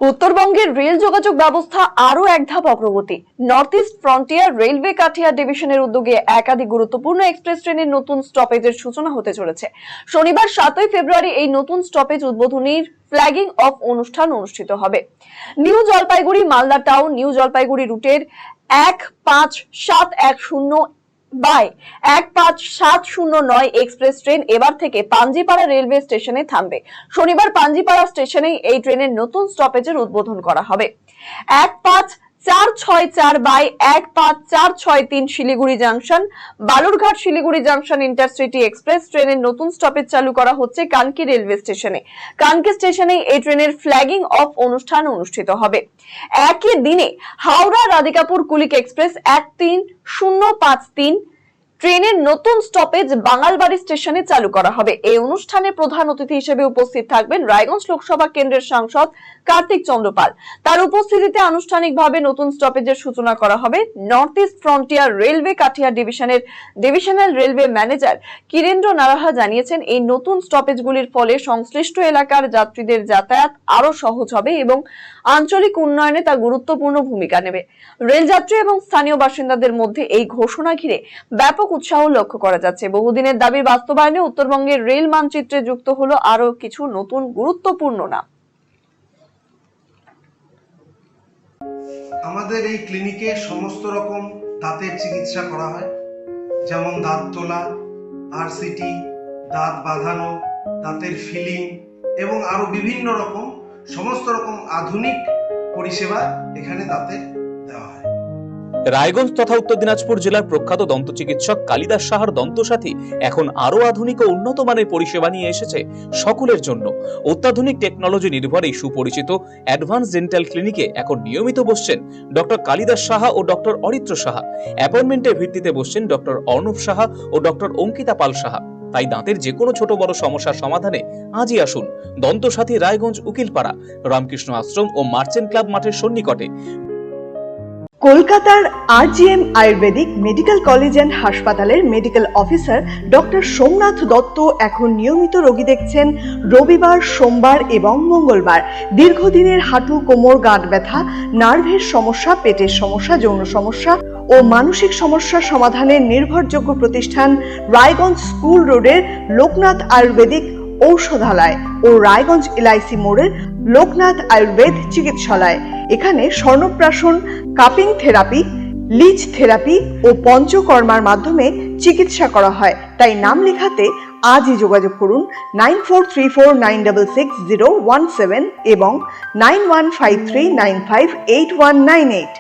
উত্তরবঙ্গের রেল যোগাযোগ ব্যবস্থা আরো এক ধাপ অগ্রগতি। North east frontier railway Kathia ডিভিশনের উদ্যোগে একাধিক গুরুত্বপূর্ণ এক্সপ্রেস ট্রেনের নতুন স্টপেজের সূচনা হতে চলেছে। শনিবার 7 ফেব্রুয়ারি এই নতুন স্টপেজ উদ্বোধনীর ফ্ল্যাগিং অফ অনুষ্ঠান অনুষ্ঠিত হবে। New Jalpaiguri Malda town new Jalpaiguri রুটের 15710/15709 এক্সপ্রেস ট্রেন এবার থেকে পাঞ্জিপাড়া রেলওয়ে স্টেশনে থামবে। শনিবার পাঞ্জিপাড়া স্টেশনে এই ট্রেনের নতুন স্টপেজের উদ্বোধন করা হবে। 15464/15463 Siliguri junction Balurghat Siliguri junction intercity express ট্রেনের নতুন স্টপেজ চালু করা হচ্ছে কানকি রেলওয়ে স্টেশনে। কানকি স্টেশনে এই ট্রেনের ফ্ল্যাগিং অফ অনুষ্ঠান অনুষ্ঠিত হবে। একই দিনে হাওড়া রাধিকাপুর কুলিক এক্সপ্রেস 13053 ট্রেনের নতুন স্টপেজ বাঙালবাড়ি স্টেশনে চালু করা হবে। এই অনুষ্ঠানে প্রধান অতিথি হিসেবে উপস্থিত থাকবেন রায়গঞ্জ লোকসভা কেন্দ্রের সাংসদ কার্তিক চন্দ্র পাল। তার উপস্থিতিতে আনুষ্ঠানিকভাবে নতুন স্টপেজের সূচনা করা হবে। North east frontier railway Kathia ডিভিশনের ডিভিশনাল রেলওয়ে ম্যানেজার কিরেন্দ্র নারাহা জানিয়েছেন, এই নতুন স্টপেজগুলির ফলে সংশ্লিষ্ট এলাকার যাত্রীদের যাতায়াত আরো সহজ হবে এবং আঞ্চলিক উন্নয়নে তা গুরুত্বপূর্ণ ভূমিকা নেবে। রেলযাত্রী এবং স্থানীয় বাসিন্দাদের মধ্যে এই ঘোষণা ঘিরে ব্যাপক উৎসাহ লক্ষ্য করা যাচ্ছে। বহুদিনের দাবির বাস্তবায়নে উত্তরবঙ্গের রেল মানচিত্রে যুক্ত হলো আরো কিছু নতুন গুরুত্বপূর্ণ নাম। আমাদের এই ক্লিনিকে সমস্ত রকম দাঁতের চিকিৎসা করা হয়, যেমন দাঁত তোলা, আরসিটি, দাঁত বাঁধানো, দাঁতের ফিলিং এবং আরো বিভিন্ন রকম সমস্ত রকম আধুনিক পরিষেবা এখানে দাঁতের দেওয়া হয়। রায়গঞ্জ তথা উত্তর দিনাজপুর জেলার প্রখ্যাত দন্ত চিকিৎসক কালিদাস সাহার দন্তসাথী এখন আরো আধুনিক ও উন্নত মানের পরিষেবা নিয়ে এসেছে সকলের জন্য। অত্যাধুনিক টেকনোলজি নির্ভর এই সুপরিচিত অ্যাডভান্স ডেন্টাল ক্লিনিকে এখন নিয়মিত বসছেন ডক্টর কালিদাস সাহা ও ডক্টর অরিত্র সাহা। অ্যাপয়েন্টমেন্টের ভিত্তিতে বসছেন ডক্টর অর্ণব সাহা ও ডক্টর অঙ্কিতা পাল সাহা। তাই দাঁতের যে কোনো ছোট বড় সমস্যার সমাধানে আজই আসুন দন্তসাথী রায়গঞ্জ উকিলপাড়া রামকৃষ্ণ আশ্রম ও মার্চেন্ট ক্লাব মাঠের সন্নিকটে। কলকাতার RGM Ayurvedic Medical College and হাসপাতালের medical officer doctor Somnath Datta এখন নিয়মিত রোগী দেখছেন রবিবার, সোমবার এবং মঙ্গলবার। দীর্ঘদিনের হাঁটু, কোমর, গাঁট ব্যথা, নার্ভের সমস্যা, পেটের সমস্যা, যৌন সমস্যা ও মানসিক সমস্যা সমাধানের নির্ভরযোগ্য প্রতিষ্ঠান রায়গঞ্জ স্কুল রোডের লোকনাথ আয়ুর্বেদিক ঔষধালয় ও রায়গঞ্জ এলআইসি মোড়ের লোকনাথ আয়ুর্বেদ চিকিৎসালয়। এখানে স্বর্ণপ্রাশন, কাপিং থেরাপি, লিচ থেরাপি ও পঞ্চকর্মার মাধ্যমে চিকিৎসা করা হয়। তাই নাম লেখাতে আজই যোগাযোগ করুন 9434966017 এবং 9153958198।